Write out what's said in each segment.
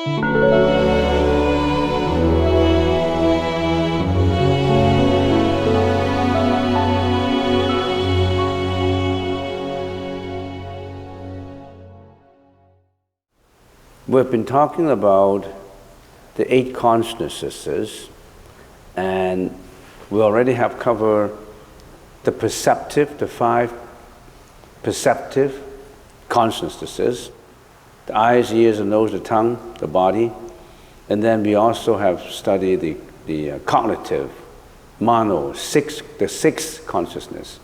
We've been talking about the 8 consciousnesses, and we already have covered the 5 perceptive consciousnesses, the eyes, ears, the nose, the tongue, the body, and then we also have studied the cognitive, the 6th consciousness,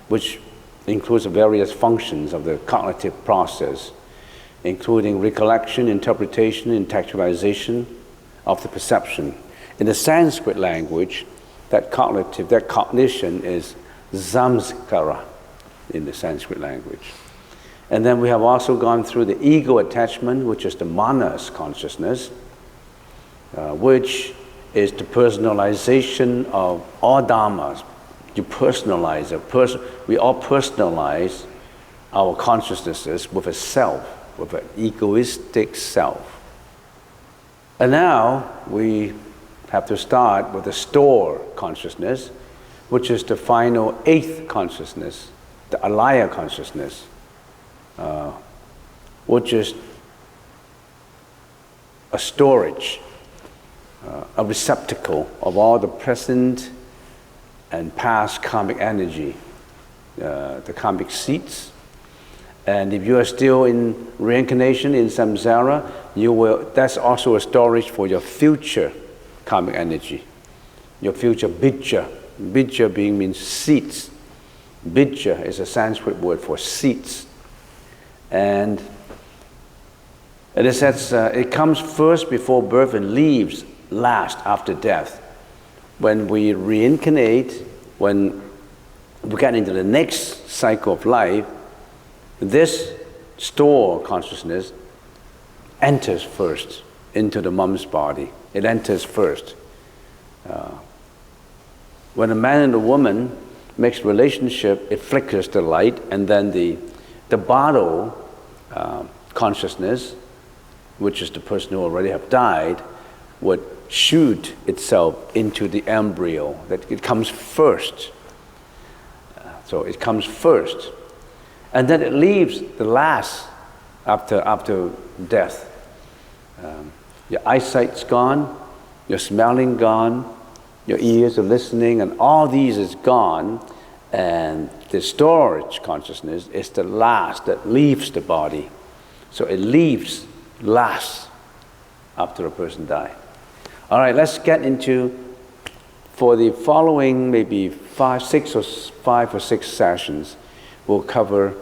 which includes the various functions of the cognitive process, including recollection, interpretation, intellectualization of the perception. In the Sanskrit language, that cognition is samskara in the Sanskrit language. And then we have also gone through the ego attachment, which is the manas consciousness, which is the personalization of all dharmas. You personalize it. We all personalize our consciousnesses with a self, with an egoistic self. And now we have to start with the store consciousness, which is the final 8th consciousness, the alaya consciousness, which is a storage, a receptacle of all the present and past karmic energy, the karmic seeds. And if you are still in reincarnation in samsara, that's also a storage for your future karmic energy, your future bija. Bija means seeds. Bija is a Sanskrit word for seeds. And it says it comes first before birth and leaves last after death. When we reincarnate, when we get into the next cycle of life, this store consciousness enters first into the mom's body. It enters first. When a man and a woman makes relationship, it flickers the light, and then the bottle consciousness, which is the person who already have died, would shoot itself into the embryo. That it comes first. So it comes first. And then it leaves the last after death. Your eyesight's gone, your smelling gone, your ears are listening, and all these is gone. And the storage consciousness is the last that leaves the body. So it leaves last after a person dies. All right, let's get into, for the following maybe 5 or 6 sessions, we'll cover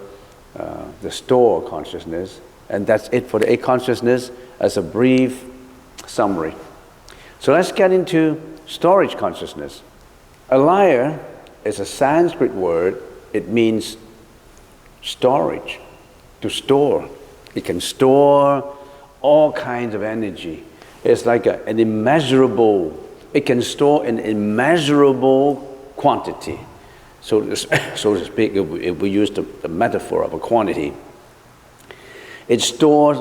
the store consciousness, and that's it for the 8 consciousness as a brief summary. So let's get into storage consciousness. Alaya is a Sanskrit word. It means storage, to store. It can store all kinds of energy. It's like an immeasurable, it can store an immeasurable quantity. So to speak, if we use the metaphor of a quantity, it stores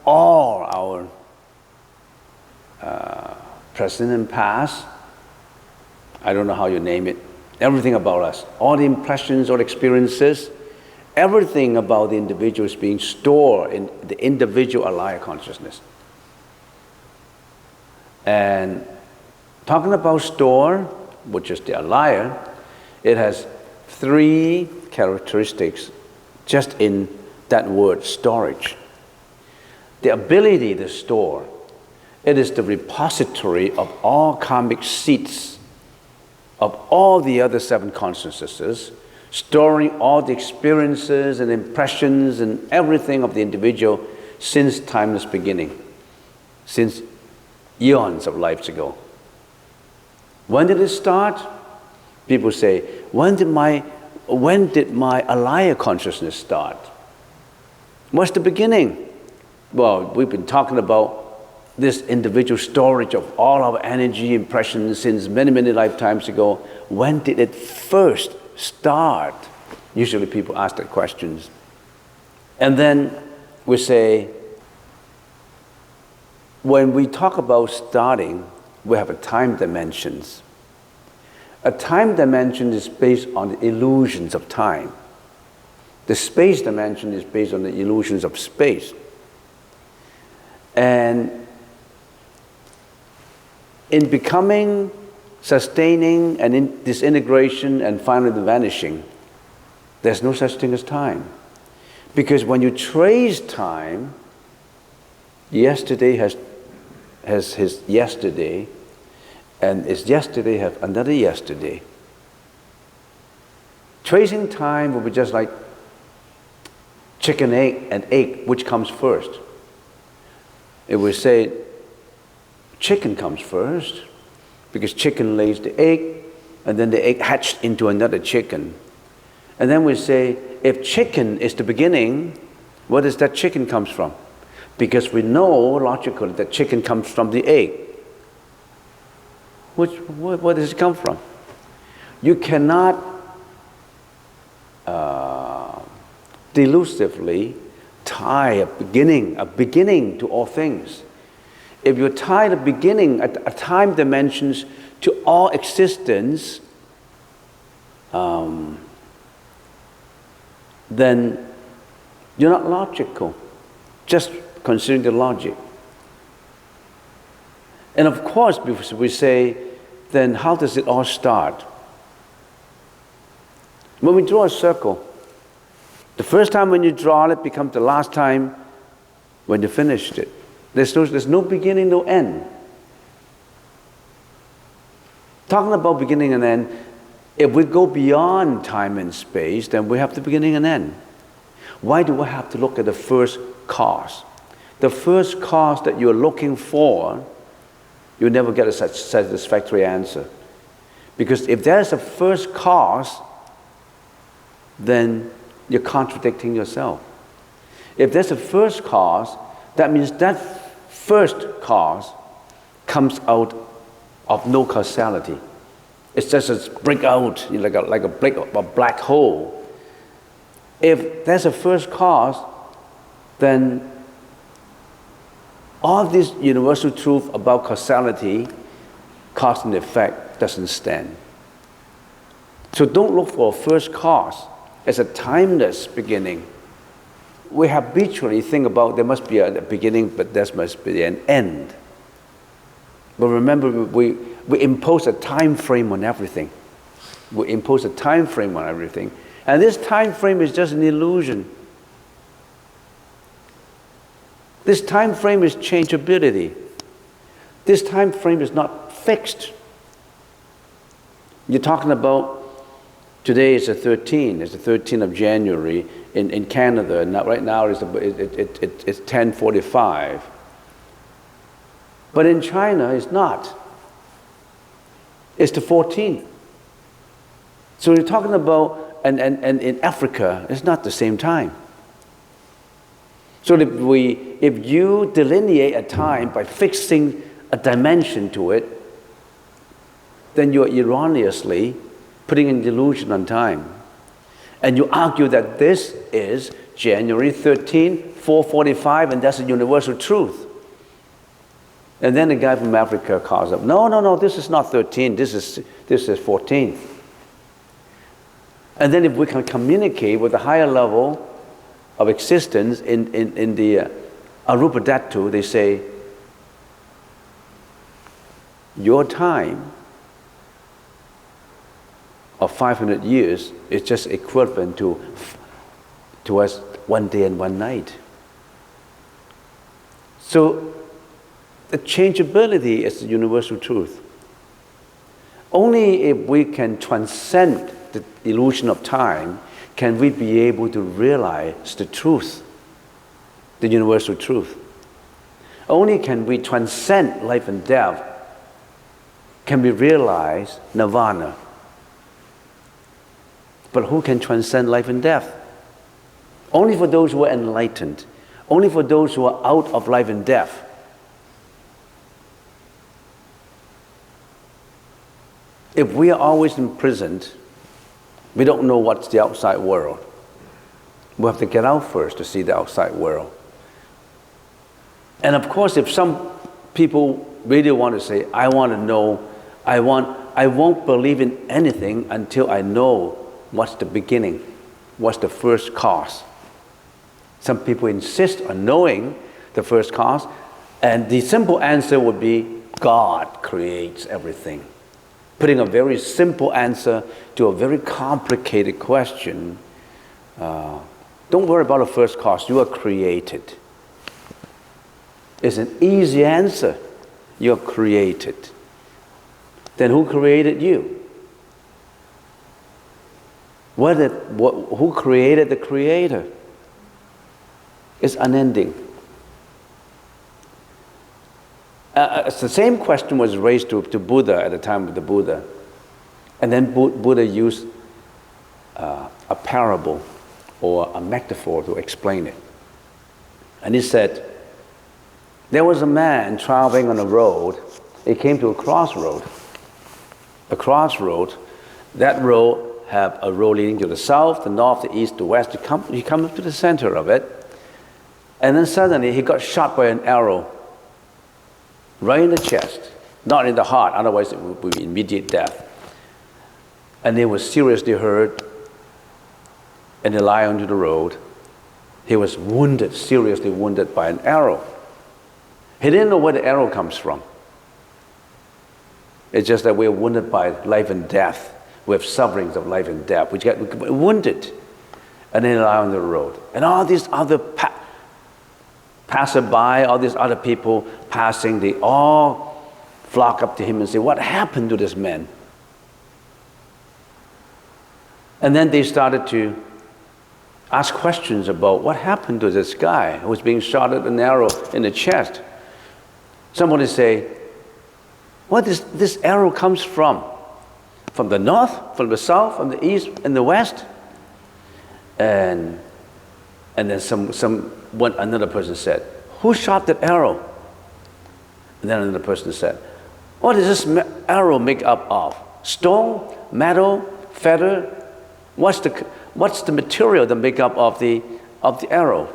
all our present and past, I don't know how you name it, everything about us, all the impressions or experiences, everything about the individual is being stored in the individual alaya consciousness. And talking about store, which is the alaya, it has 3 characteristics just in that word, storage. The ability to store. It is the repository of all karmic seeds of all the other 7 consciousnesses, storing all the experiences and impressions and everything of the individual since timeless beginning, since eons of lives ago. When did it start? People say, when did my alaya consciousness start? What's the beginning? Well, we've been talking about this individual storage of all our energy, impressions since many, many lifetimes ago. When did it first start? Usually people ask that questions. And then we say, when we talk about starting, we have a time dimensions. A time dimension is based on the illusions of time. The space dimension is based on the illusions of space. And in becoming, sustaining, and in disintegration, and finally the vanishing, there's no such thing as time. Because when you trace time, yesterday has his yesterday, and his yesterday have another yesterday. Tracing time will be just like chicken egg and egg, which comes first? If we say chicken comes first, because chicken lays the egg, and then the egg hatched into another chicken. And then we say, if chicken is the beginning, where does that chicken comes from? Because we know logically that chicken comes from the egg. Where does it come from? You cannot delusively tie a beginning to all things. If you tie the beginning at a time dimensions to all existence, then you're not logical, just considering the logic. And of course, we say, then how does it all start? When we draw a circle, the first time when you draw it becomes the last time when you finished it. There's no beginning, no end. Talking about beginning and end, if we go beyond time and space, then we have the beginning and end. Why do we have to look at the first cause? The first cause that you're looking for, you never get a satisfactory answer. Because if there's a first cause, then you're contradicting yourself. If there's a first cause, that means that first cause comes out of no causality. It's just a break out, like a black hole. If there's a first cause, then all this universal truth about causality, cause and effect, doesn't stand. So don't look for a first cause as a timeless beginning. We habitually think about there must be a beginning, but there must be an end. But remember, we impose a time frame on everything. We impose a time frame on everything. And this time frame is just an illusion. This time frame is changeability. This time frame is not fixed. You're talking about today is the 13th. It's the 13th of January in Canada. And right now it's 10:45. But in China, it's not. It's the 14th. So you're talking about, and in Africa, it's not the same time. So if you delineate a time by fixing a dimension to it, then you're erroneously putting an illusion on time. And you argue that this is January 13, 4:45, and that's a universal truth. And then the guy from Africa calls up, no, this is not 13, this is 14th. And then if we can communicate with a higher level of existence in the Arupa Dhatu, they say, your time of 500 years is just equivalent to us 1 day and 1 night. So the changeability is the universal truth. Only if we can transcend the illusion of time can we be able to realize the truth, the universal truth. Only can we transcend life and death can we realize nirvana. But who can transcend life and death? Only for those who are enlightened. Only for those who are out of life and death. If we are always imprisoned, we don't know what's the outside world. We have to get out first to see the outside world. And of course, if some people really want to say, I want to know, I won't believe in anything until I know what's the beginning, what's the first cause. Some people insist on knowing the first cause, and the simple answer would be God creates everything. Putting a very simple answer to a very complicated question. Don't worry about the first cause, you are created. It's an easy answer. You're created. Then who created you? Who created the Creator? It's unending. The same question was raised to Buddha at the time of the Buddha. And then Buddha used a parable or a metaphor to explain it. And he said, there was a man traveling on a road. He came to a crossroad. A crossroad, that road have a road leading to the south, the north, the east, the west. He comes to the center of it. And then suddenly he got shot by an arrow right in the chest, not in the heart, otherwise it would be immediate death. And he was seriously hurt, and he lay onto the road. He was wounded, seriously wounded by an arrow. He didn't know where the arrow comes from. It's just that we're wounded by life and death. We have sufferings of life and death. We get wounded, and then lie on the road. And all these other passerby, all these other people passing, they all flock up to him and say, what happened to this man? And then they started to ask questions about what happened to this guy who was being shot at an arrow in the chest. Somebody say, where does this arrow comes from? From the north, from the south, from the east, and the west? And then another person said, who shot that arrow? And then another person said, what is this arrow made up of? Stone, metal, feather? What's the material that make up of the arrow?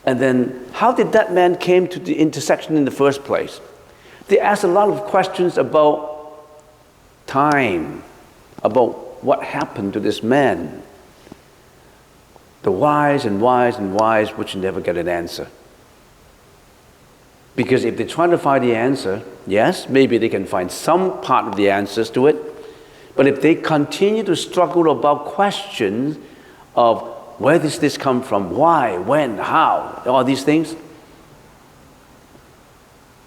And then how did that man came to the intersection in the first place? They asked a lot of questions about time, about what happened to this man. The whys and whys and whys, which never get an answer. Because if they try to find the answer, yes, maybe they can find some part of the answers to it. But if they continue to struggle about questions of where does this come from, why, when, how, all these things,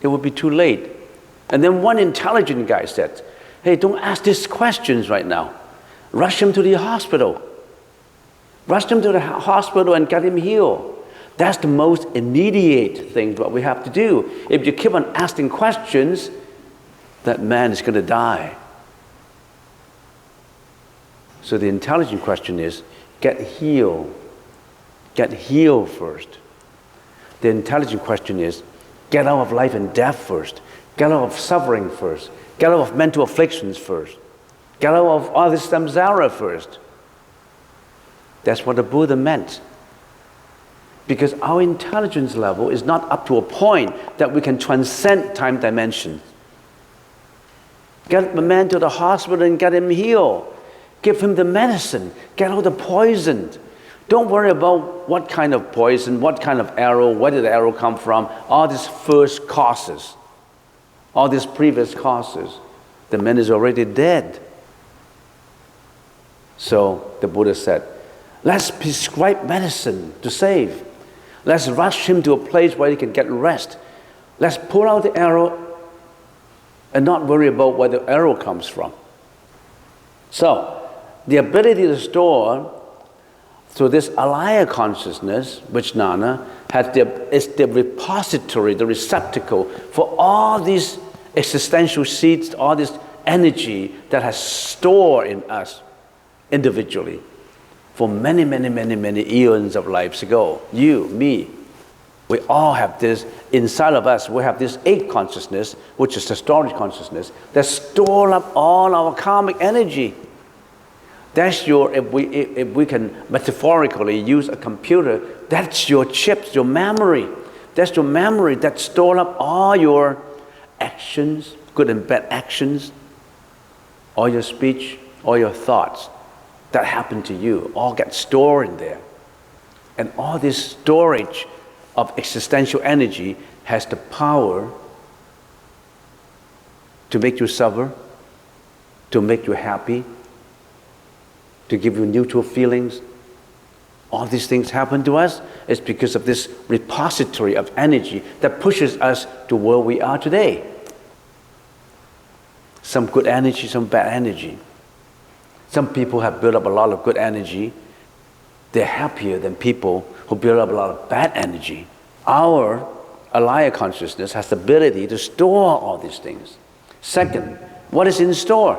it would be too late. And then one intelligent guy said, hey, don't ask these questions right now. Rush him to the hospital. Rush him to the hospital and get him healed. That's the most immediate thing what we have to do. If you keep on asking questions, that man is going to die. So the intelligent question is, get healed. Get healed first. The intelligent question is, get out of life and death first. Get out of suffering first. Get out of mental afflictions first. Get out of all this samsara first. That's what the Buddha meant. Because our intelligence level is not up to a point that we can transcend time dimension. Get the man to the hospital and get him healed. Give him the medicine. Get out the poison. Don't worry about what kind of poison, what kind of arrow, where did the arrow come from, all these first causes, all these previous causes. The man is already dead. So the Buddha said, let's prescribe medicine to save. Let's rush him to a place where he can get rest. Let's pull out the arrow and not worry about where the arrow comes from. So, the ability to store through this alaya consciousness, Vijnana, is the repository, the receptacle for all these existential seeds, all this energy that has stored in us individually for many, many, many, many eons of lives ago. You, me, we all have this inside of us. We have this eighth consciousness, which is the storage consciousness, that stores up all our karmic energy. That's your, if we can metaphorically use a computer, that's your chips, your memory. That's your memory that stored up all your actions, good and bad actions, all your speech, all your thoughts that happened to you, all get stored in there. And all this storage of existential energy has the power to make you suffer, to make you happy, to give you neutral feelings. All these things happen to us is because of this repository of energy that pushes us to where we are today. Some good energy, some bad energy. Some people have built up a lot of good energy. They're happier than people who build up a lot of bad energy. Our alaya consciousness has the ability to store all these things. Second, what is in store?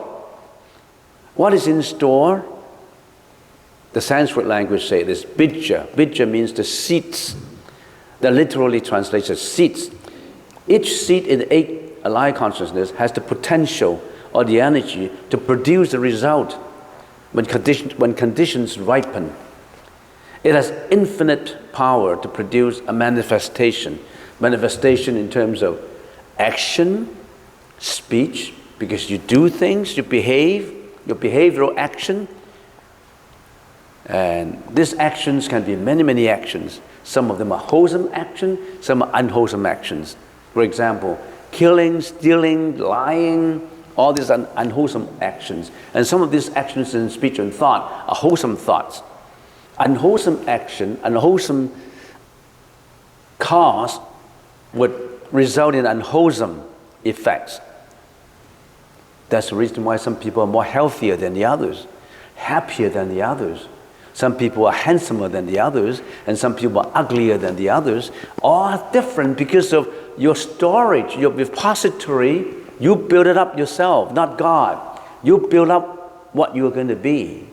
What is in store? The Sanskrit language says this, bija. Bija means the seeds. That literally translates as seeds. Each seed in the eight alaya consciousness has the potential or the energy to produce a result when conditions ripen. It has infinite power to produce a manifestation. Manifestation in terms of action, speech, because you do things, you behave, your behavioral action. And these actions can be many, many actions. Some of them are wholesome actions, some are unwholesome actions. For example, killing, stealing, lying, all these are unwholesome actions. And some of these actions in speech and thought are wholesome thoughts. Unwholesome action, unwholesome cause would result in unwholesome effects. That's the reason why some people are more healthier than the others, happier than the others. Some people are handsomer than the others, and some people are uglier than the others. All different because of your storage, your repository. You build it up yourself, not God. You build up what you're going to be.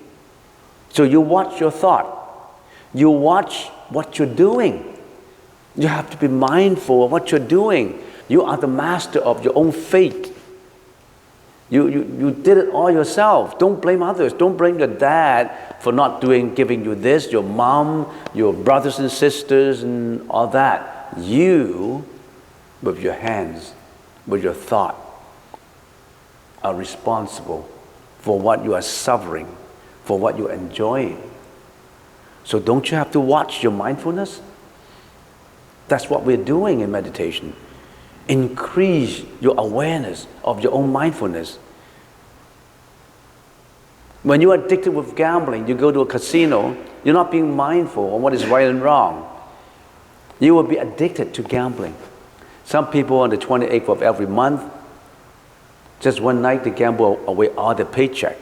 So you watch your thought. You watch what you're doing. You have to be mindful of what you're doing. You are the master of your own fate. You did it all yourself. Don't blame others. Don't blame your dad for not giving you this, your mom, your brothers and sisters, and all that. You, with your hands, with your thought, are responsible for what you are suffering, for what you're enjoying. So don't you have to watch your mindfulness? That's what we're doing in meditation. Increase your awareness of your own mindfulness. When you are addicted with gambling, you go to a casino, you're not being mindful of what is right and wrong. You will be addicted to gambling. Some people on the 28th of every month, just one night they gamble away all their paycheck.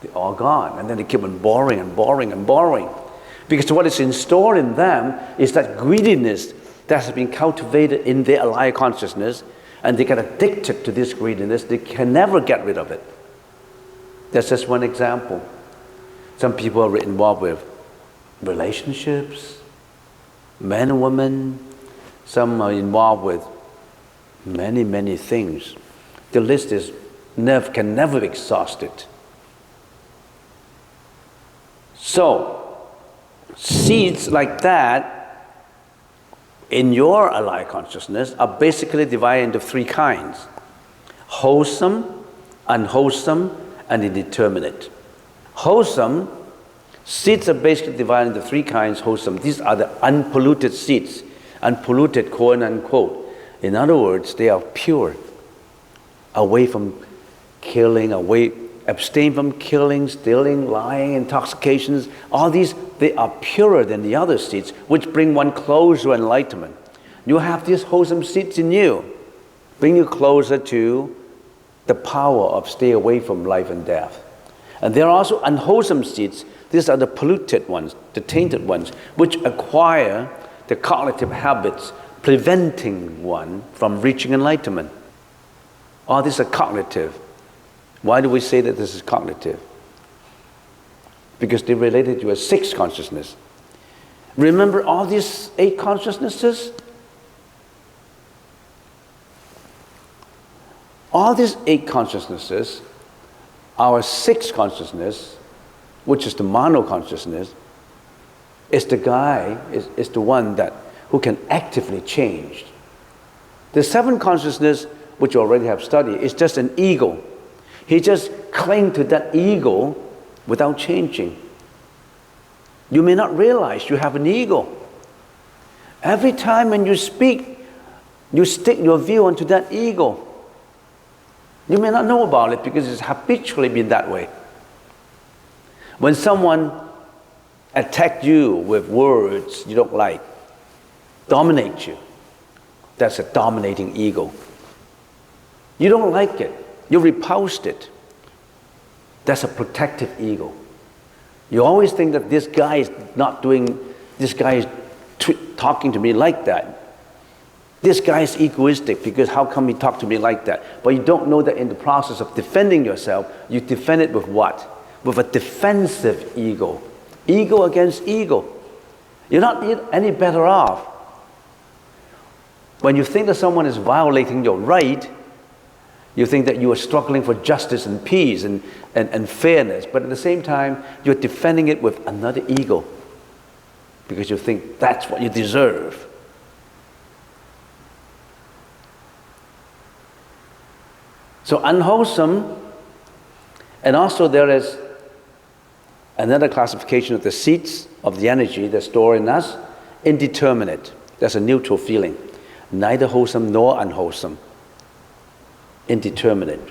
They're all gone. And then they keep on borrowing and borrowing and borrowing. Because what is installed in them is that greediness that has been cultivated in their alaya consciousness, and they get addicted to this greediness. They can never get rid of it. That's just one example. Some people are involved with relationships, men and women. Some are involved with many, many things. The list can never be exhausted. So, seeds like that in your alaya consciousness are basically divided into three kinds: wholesome, unwholesome, and indeterminate. Wholesome seeds are basically divided into three kinds. Wholesome, these are the unpolluted seeds. Unpolluted, quote unquote. In other words, they are pure, away from killing, abstain from killing, stealing, lying, intoxications. All these, they are purer than the other seeds, which bring one closer to enlightenment. You have these wholesome seeds in you, bring you closer to the power of stay away from life and death. And there are also unwholesome seeds. These are the polluted ones, the tainted ones, which acquire the cognitive habits, preventing one from reaching enlightenment. All these are cognitive. Why do we say that this is cognitive? Because they're related to a sixth consciousness. Remember all these eight consciousnesses? All these eight consciousnesses, our sixth consciousness, which is the mano consciousness, is the guy, is the one that who can actively change. The seven consciousness, which you already have studied, is just an ego. He just clings to that ego without changing. You may not realize you have an ego. Every time when you speak, you stick your view onto that ego. You may not know about it because it's habitually been that way. When someone attacks you with words you don't like, dominate you, that's a dominating ego. You don't like it. You repulsed it. That's a protective ego. You always think that this guy is talking to me like that. This guy is egoistic because how come he talk to me like that? But you don't know that in the process of defending yourself, you defend it with what? With a defensive ego. Ego against ego. You're not any better off. When you think that someone is violating your right, you think that you are struggling for justice and peace and fairness, but at the same time, you're defending it with another ego because you think that's what you deserve. So unwholesome, and also there is another classification of the seeds of the energy that's stored in us, indeterminate. That's a neutral feeling. Neither wholesome nor unwholesome. Indeterminate.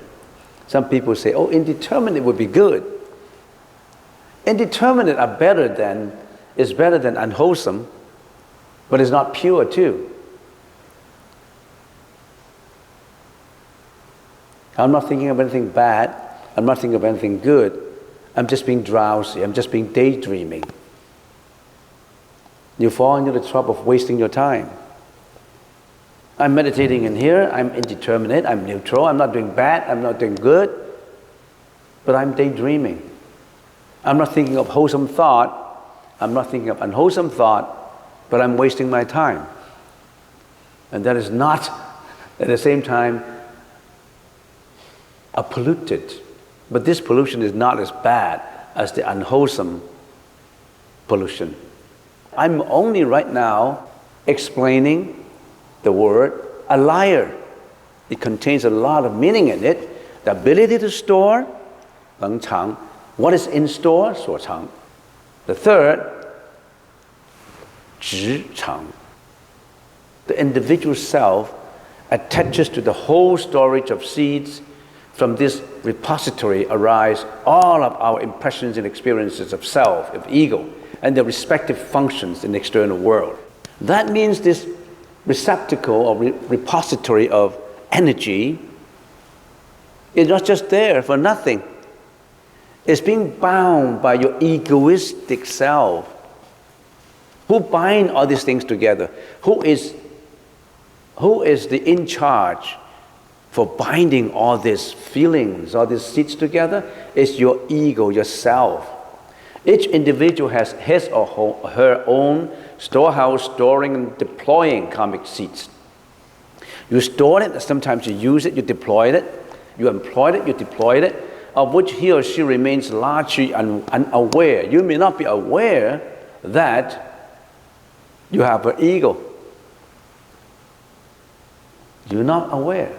Some people say, oh, indeterminate would be good. Indeterminate is better than unwholesome, but it's not pure too. I'm not thinking of anything bad. I'm not thinking of anything good. I'm just being drowsy. I'm just being daydreaming. You fall into the trap of wasting your time. I'm meditating in here. I'm indeterminate. I'm neutral. I'm not doing bad. I'm not doing good. But I'm daydreaming. I'm not thinking of wholesome thought. I'm not thinking of unwholesome thought. But I'm wasting my time. And that is not, at the same time, a polluted. But this pollution is not as bad as the unwholesome pollution. I'm only right now explaining the word a liar. It contains a lot of meaning in it. The ability to store, 能藏. What is in store? 所藏. The third, 执藏. The individual self attaches to the whole storage of seeds. From this repository arise all of our impressions and experiences of self, of ego, and their respective functions in the external world. That means this receptacle or repository of energy is not just there for nothing. It's being bound by your egoistic self. Who bind all these things together? Who is the in charge for binding all these feelings, all these seeds together? It's your ego, yourself. Each individual has his or her own storehouse storing and deploying karmic seeds. You store it, sometimes you use it, you deploy it, you employ it, you deploy it, of which he or she remains largely unaware. You may not be aware that you have an ego. You're not aware.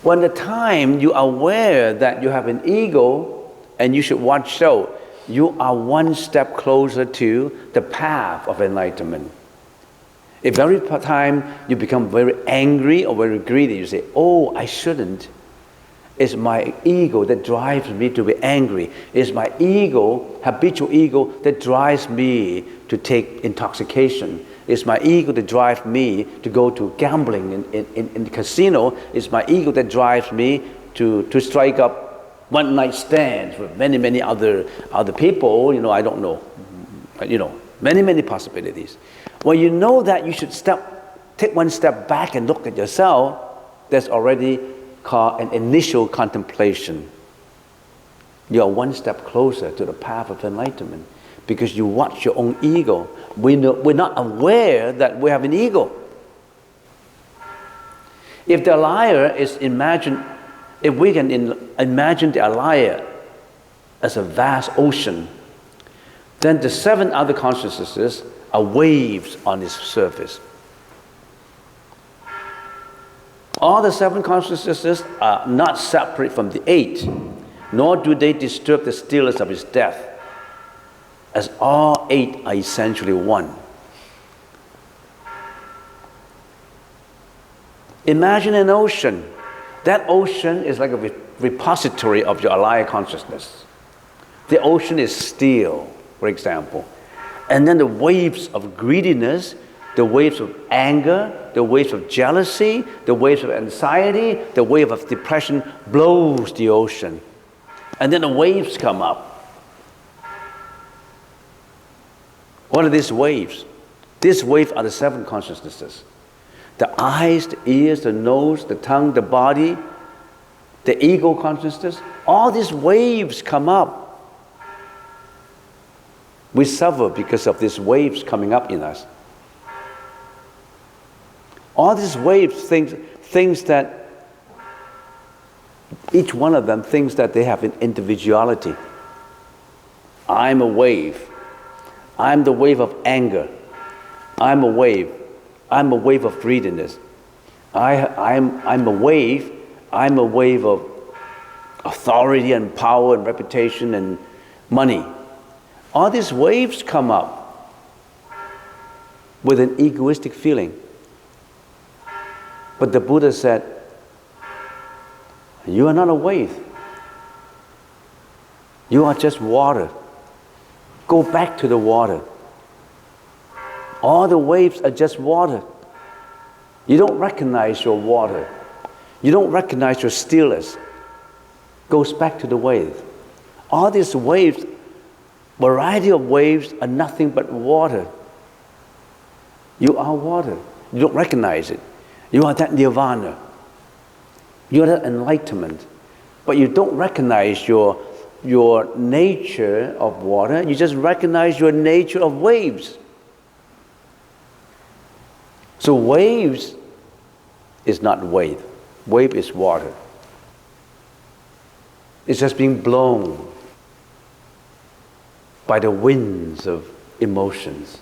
When the time you're aware that you have an ego and you should watch out, you are one step closer to the path of enlightenment. If every time you become very angry or very greedy, you say, oh, I shouldn't. It's my ego that drives me to be angry. It's my ego, habitual ego, that drives me to take intoxication. It's my ego that drives me to go to gambling in the casino. It's my ego that drives me to strike up one-night stands with many other people. I don't know. Many possibilities. When you know that, you should take one step back and look at yourself. That's already called an initial contemplation. You are one step closer to the path of enlightenment because you watch your own ego. We're not aware that we have an ego. If the liar is imagined, if we can imagine the liar as a vast ocean, then the seven other consciousnesses are waves on its surface. All the 7 consciousnesses are not separate from the 8, nor do they disturb the stillness of its depth, as all 8 are essentially one. Imagine an ocean. That ocean is like a repository of your alaya consciousness. The ocean is still, for example. And then the waves of greediness, the waves of anger, the waves of jealousy, the waves of anxiety, the wave of depression blows the ocean. And then the waves come up. What are these waves? These waves are the 7 consciousnesses. The eyes, the ears, the nose, the tongue, the body, the ego consciousness, all these waves come up. We suffer because of these waves coming up in us. All these waves, things that, each one of them thinks that they have an individuality. I'm a wave. I'm the wave of anger. I'm a wave. I'm a wave of greediness. I'm a wave. I'm a wave of authority and power and reputation and money. All these waves come up with an egoistic feeling. But the Buddha said, you are not a wave. You are just water. Go back to the water. All the waves are just water. You don't recognize your water. You don't recognize your stillness. Goes back to the wave. All these waves, variety of waves, are nothing but water. You are water. You don't recognize it. You are that nirvana. You are that enlightenment. But you don't recognize your nature of water. You just recognize your nature of waves. So waves is not wave. Wave is water. It's just being blown by the winds of emotions.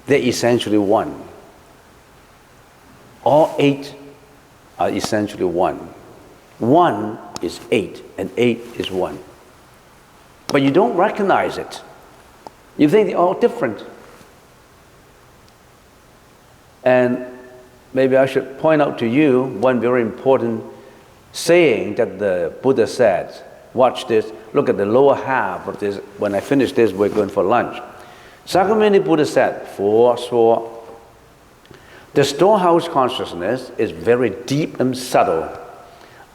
They're essentially one. All 8 are essentially one. 1 is 8, and 8 is 1. But you don't recognize it. You think they're all different. And maybe I should point out to you one very important saying that the Buddha said. Watch this. Look at the lower half of this. When I finish this, we're going for lunch. Sakyamuni Buddha said, 佛说, the storehouse consciousness is very deep and subtle.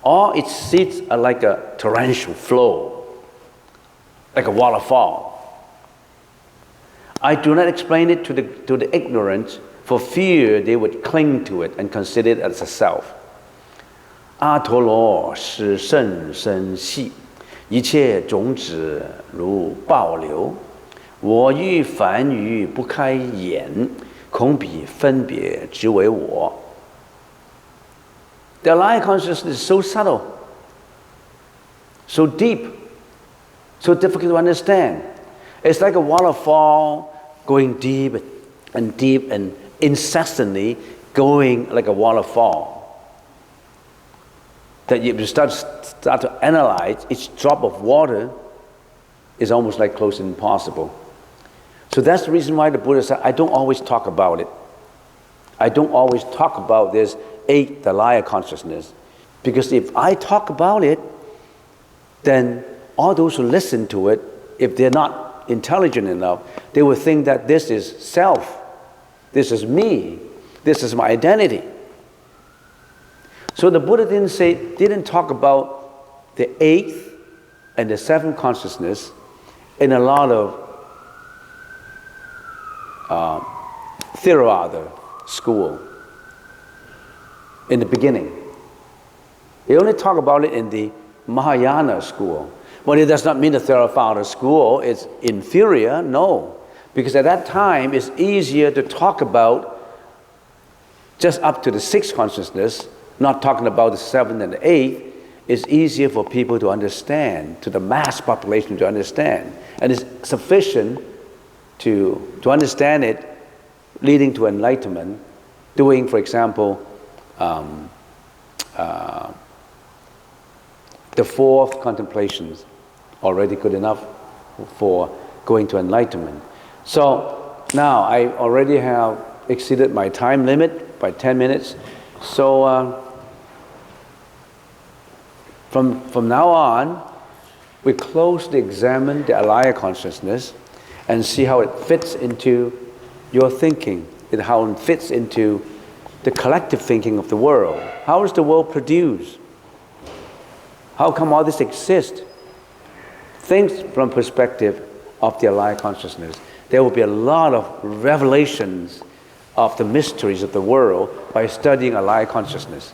All its seeds are like a torrential flow, like a waterfall. I do not explain it to the ignorant, for fear they would cling to it and consider it as a self. 阿陀罗是甚深细，一切种子如暴流。我欲凡愚不开眼，恐彼分别之为我。The alaya consciousness is so subtle, so deep, so difficult to understand. It's like a waterfall going deep and deep and incessantly going like a waterfall. That if you start to analyze, each drop of water is almost like close to impossible. So that's the reason why the Buddha said, I don't always talk about it. I don't always talk about this 8, the alaya consciousness. Because if I talk about it, then all those who listen to it, if they're not intelligent enough, they will think that this is self, this is me, this is my identity. So the Buddha didn't talk about the 8th and the 7th consciousness in a lot of Theravada school in the beginning. They only talk about it in the Mahayana school. But it does not mean the Theravada school is inferior, no. Because at that time, it's easier to talk about just up to the 6th consciousness, not talking about the 7th and the 8th. It's easier for people to understand, to the mass population to understand. And it's sufficient to understand it, leading to enlightenment, doing, for example, the fourth contemplations, already good enough for going to enlightenment. So now I already have exceeded my time limit by 10 minutes. So from now on, we closely examine the alaya consciousness and see how it fits into your thinking, and how it fits into the collective thinking of the world. How is the world produced? How come all this exists? Think from perspective of the alaya consciousness. There will be a lot of revelations of the mysteries of the world by studying alaya consciousness.